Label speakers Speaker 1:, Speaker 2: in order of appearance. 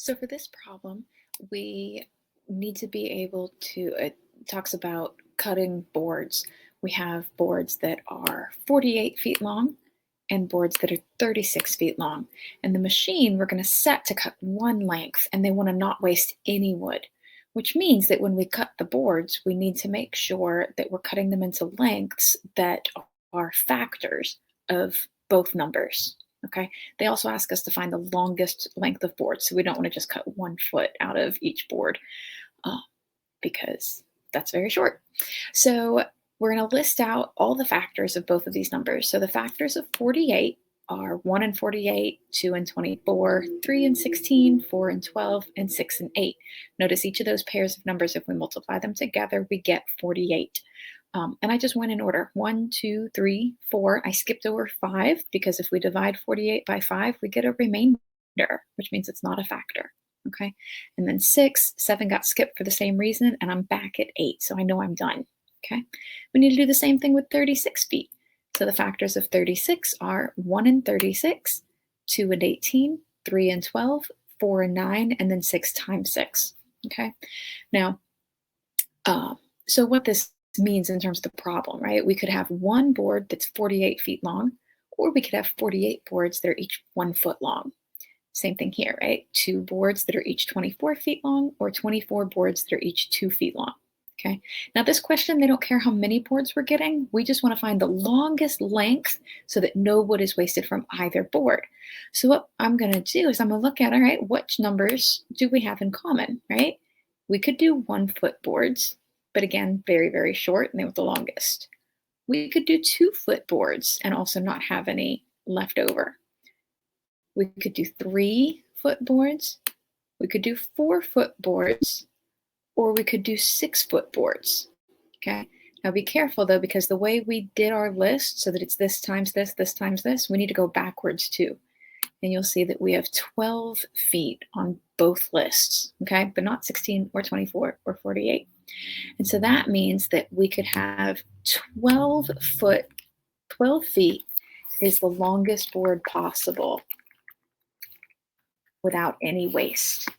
Speaker 1: So for this problem, we need to be able to, it talks about cutting boards. We have boards that are 48 feet long and boards that are 36 feet long. And the machine we're going to set to cut one length, and they want to not waste any wood, which means that when we cut the boards, we need to make sure that we're cutting them into lengths that are factors of both numbers. Okay. They also ask us to find the longest length of board. So we don't want to just cut 1 foot out of each board uh, because that's very short. So we're going to list out all the factors of both of these numbers. So the factors of 48 are 1 and 48, 2 and 24, 3 and 16, 4 and 12, and 6 and 8. Notice each of those pairs of numbers, if we multiply them together, we get 48. And I just went in order 1, 2, 3, 4. I skipped over 5 because if we divide 48 by 5, we get a remainder, which means it's not a factor. Okay. And then 6, 7 got skipped for the same reason, and I'm back at 8. So I know I'm done. Okay. We need to do the same thing with 36 feet. So the factors of 36 are 1 and 36, 2 and 18, 3 and 12, 4 and 9, and then 6 times 6. Okay. Now, so what this means in terms of the problem, right? We could have one board that's 48 feet long, or we could have 48 boards that are each 1 foot long. Same thing here, right? 2 boards that are each 24 feet long, or 24 boards that are each 2 feet long. Okay. Now this question, they don't care how many boards we're getting. We just want to find the longest length so that no wood is wasted from either board. So what I'm going to do is I'm going to look at, all right, which numbers do we have in common, right? We could do 1 foot boards, but again, very, very short, and they were the longest. We could do 2 foot boards and also not have any left over. We could do 3 foot boards. We could do 4 foot boards, or we could do 6 foot boards. Okay. Now be careful though, because the way we did our list, so that it's this times this times this, we need to go backwards too. And you'll see that we have 12 feet on both lists, okay, but not 16 or 24 or 48. And so that means that we could have 12 feet is the longest board possible without any waste.